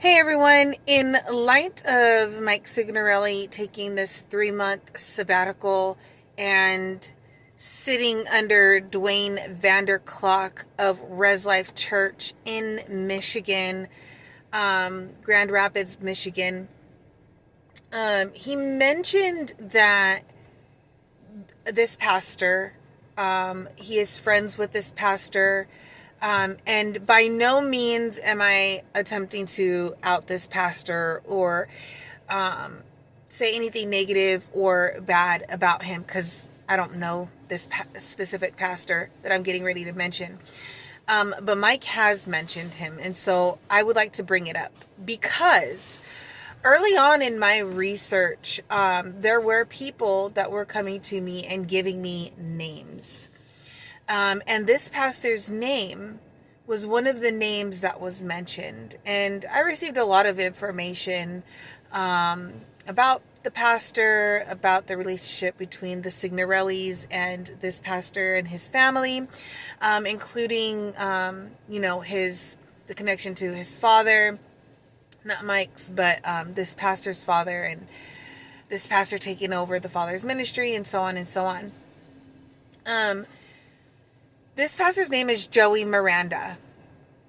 Hey everyone, in light of Mike Signorelli taking this 3-month sabbatical and sitting under Dwayne Vanderclock of Res Life Church in Michigan, Grand Rapids, Michigan, he mentioned that this pastor, he is friends with this pastor. And by no means am I attempting to out this pastor or say anything negative or bad about him, because I don't know this specific pastor that I'm getting ready to mention. But Mike has mentioned him, and so I would like to bring it up because early on in my research, there were people that were coming to me and giving me names. And this pastor's name was one of the names that was mentioned. And I received a lot of information about the pastor, about the relationship between the Signorellis and this pastor and his family, including, the connection to his father, not Mike's, but this pastor's father, and this pastor taking over the father's ministry, and so on and so on. This pastor's name is Joey Miranda.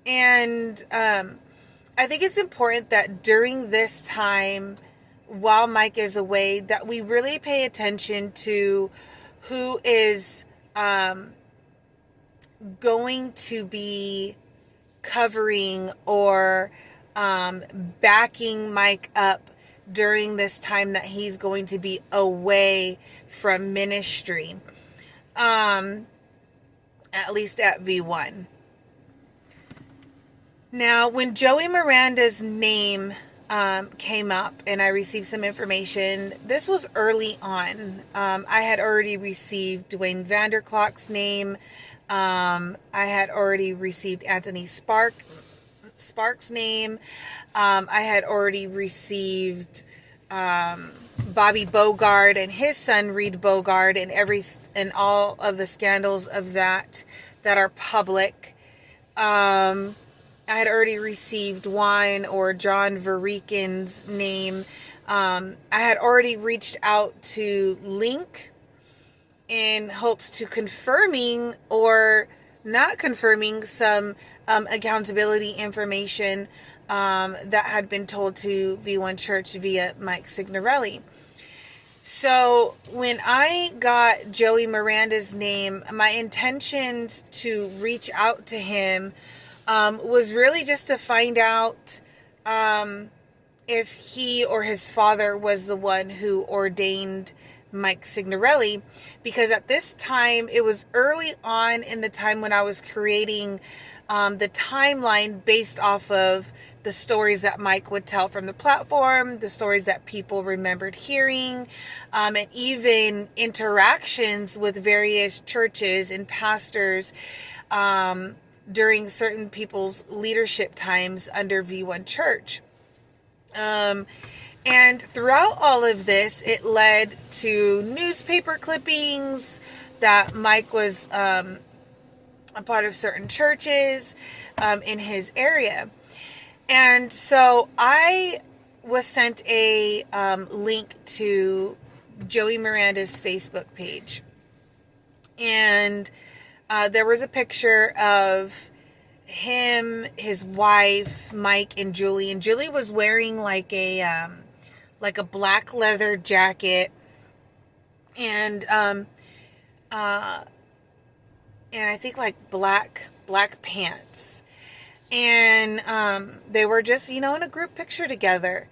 And I think it's important that during this time, while Mike is away, that we really pay attention to who is going to be covering or backing Mike up during this time that he's going to be away from ministry. At least at V1. Now, when Joey Miranda's name came up and I received some information, this was early on. I had already received Dwayne Vanderclock's name. I had already received Anthony Sparks' name. I had already received Bobby Bogard and his son Reed Bogard and all of the scandals of that are public. I had already received Juan or John Varikin's name. I had already reached out to Link in hopes to confirming or not confirming some accountability information that had been told to V1 Church via Mike Signorelli. So when I got Joey Miranda's name, my intentions to reach out to him was really just to find out if he or his father was the one who ordained Mike Signorelli, because at this time, it was early on in the time when I was creating the timeline based off of the stories that Mike would tell from the platform, the stories that people remembered hearing, and even interactions with various churches and pastors during certain people's leadership times under V1 Church. And throughout all of this, it led to newspaper clippings that Mike was a part of certain churches in his area. And so I was sent a link to Joey Miranda's Facebook page. And there was a picture of him, his wife, Mike, and Julie. And Julie was wearing like a black leather jacket and I think like black pants. And they were just, in a group picture together.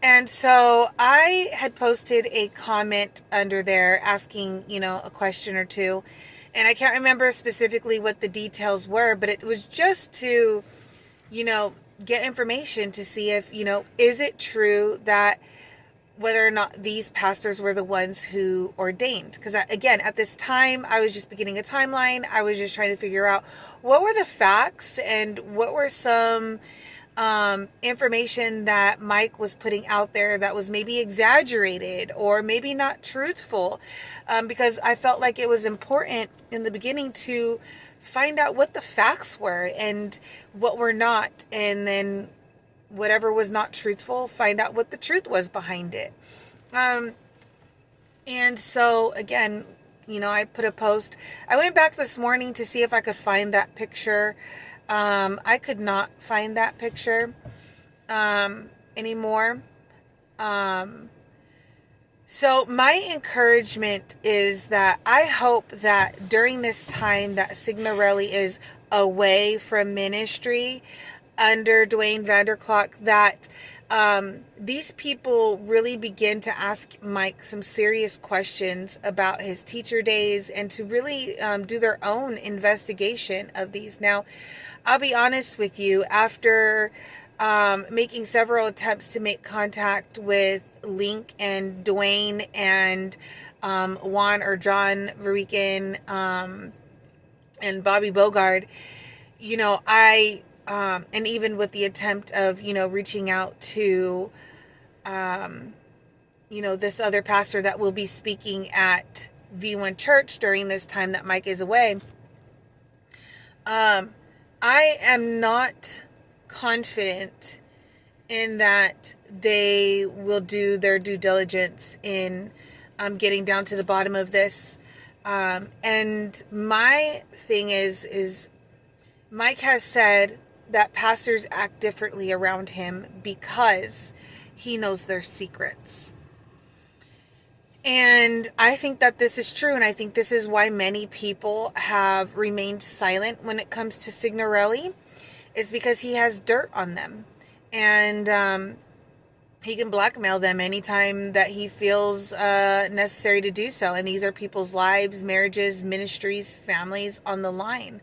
And so I had posted a comment under there asking, a question or two. And I can't remember specifically what the details were, but it was just to, get information to see if, is it true that whether or not these pastors were the ones who ordained. Because again, at this time, I was just beginning a timeline. I was just trying to figure out what were the facts and what were some information that Mike was putting out there that was maybe exaggerated or maybe not truthful. Because I felt like it was important in the beginning to find out what the facts were and what were not. And then whatever was not truthful, find out what the truth was behind it. And so again, I put a post. I went back this morning to see if I could find that picture. I could not find that picture anymore. So my encouragement is that I hope that during this time that Signorelli is away from ministry under Dwayne Vanderklok, that these people really begin to ask Mike some serious questions about his teacher days and to really do their own investigation of these. Now, I'll be honest with you, after making several attempts to make contact with Link and Dwayne and Juan or John Varican and Bobby Bogard, I and even with the attempt of reaching out to this other pastor that will be speaking at V1 Church during this time that Mike is away, I am not confident in that they will do their due diligence in getting down to the bottom of this. And my thing is Mike has said that pastors act differently around him because he knows their secrets. And I think that this is true, and I think this is why many people have remained silent when it comes to Signorelli, is because he has dirt on them. And he can blackmail them anytime that he feels necessary to do so. And these are people's lives, marriages, ministries, families on the line.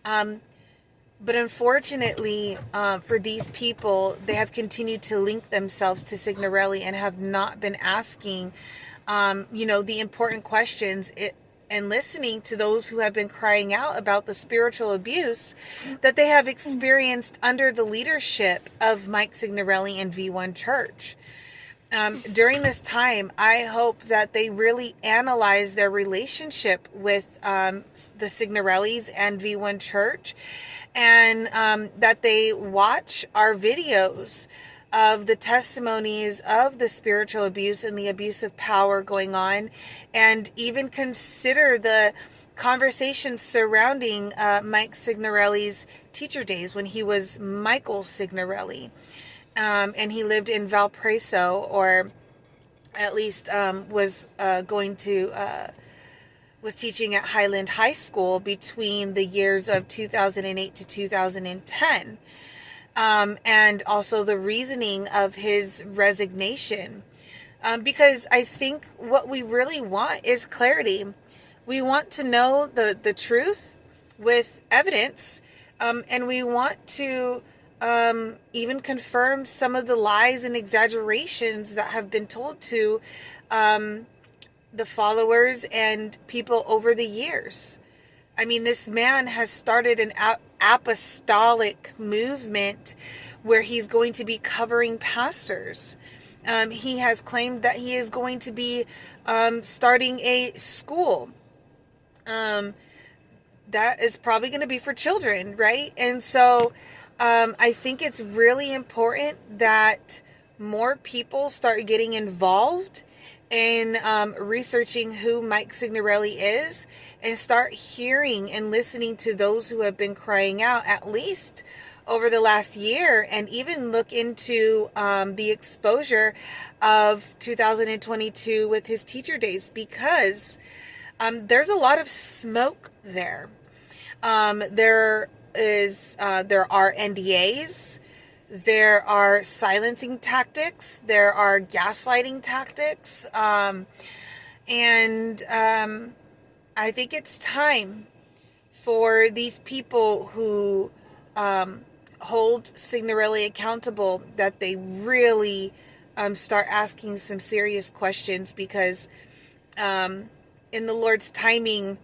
But unfortunately, for these people, they have continued to link themselves to Signorelli and have not been asking, the important questions and listening to those who have been crying out about the spiritual abuse that they have experienced under the leadership of Mike Signorelli and V1 Church. During this time, I hope that they really analyze their relationship with the Signorellis and V1 Church, and that they watch our videos of the testimonies of the spiritual abuse and the abuse of power going on, and even consider the conversations surrounding Mike Signorelli's teacher days when he was Michael Signorelli. And he lived in Valparaiso, or at least was teaching at Highland High School between the years of 2008 to 2010. And also the reasoning of his resignation. Because I think what we really want is clarity. We want to know the truth with evidence, and we want to even confirm some of the lies and exaggerations that have been told to the followers and people over the years. I mean, this man has started an apostolic movement where he's going to be covering pastors. He has claimed that he is going to be starting a school. That is probably going to be for children, right? And so I think it's really important that more people start getting involved in researching who Mike Signorelli is, and start hearing and listening to those who have been crying out at least over the last year, and even look into the exposure of 2022 with his teacher days, because there's a lot of smoke there. There are NDAs. There are silencing tactics. There are gaslighting tactics. And I think it's time for these people who hold Signorelli accountable, that they really start asking some serious questions, because in the Lord's timing,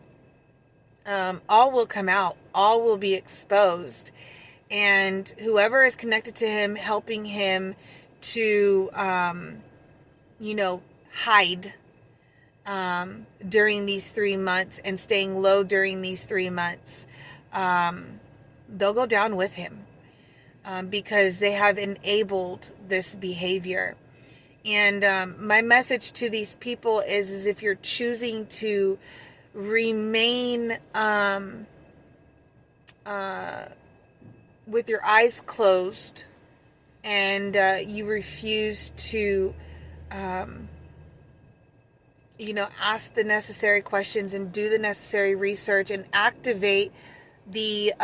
all will come out. All will be exposed. And whoever is connected to him, helping him to, hide during these 3 months and staying low during these 3 months, they'll go down with him. because they have enabled this behavior. And my message to these people is if you're choosing to remain with your eyes closed, and you refuse to ask the necessary questions and do the necessary research and activate the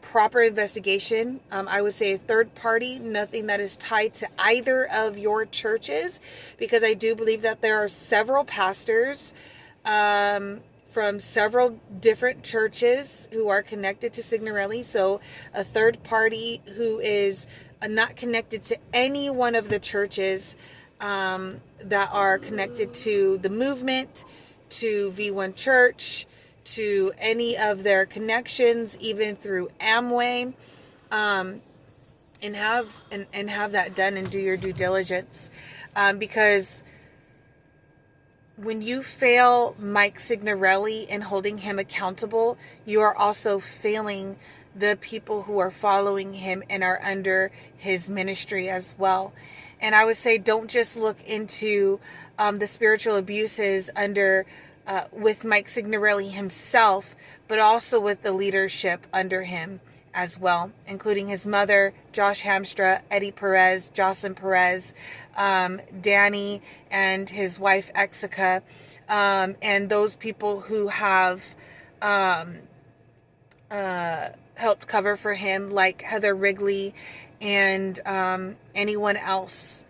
proper investigation. I would say a third party, nothing that is tied to either of your churches, because I do believe that there are several pastors from several different churches who are connected to Signorelli. So a third party who is not connected to any one of the churches that are connected to the movement, to V1 Church, to any of their connections, even through Amway, and have that done and do your due diligence, because when you fail Mike Signorelli in holding him accountable, you are also failing the people who are following him and are under his ministry as well. And I would say don't just look into the spiritual abuses under with Mike Signorelli himself, but also with the leadership under him as well, including his mother, Josh Hamstra, Eddie Perez, Jocelyn Perez, Danny, and his wife, Exica, and those people who have helped cover for him, like Heather Wrigley and anyone else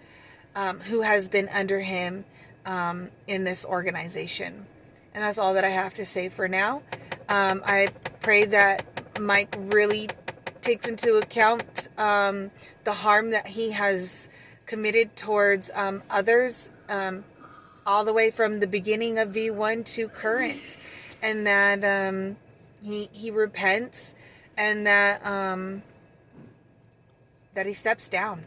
who has been under him in this organization. And that's all that I have to say for now. I pray that Mike really takes into account the harm that he has committed towards others, all the way from the beginning of V1 to current, and that he repents, and that he steps down.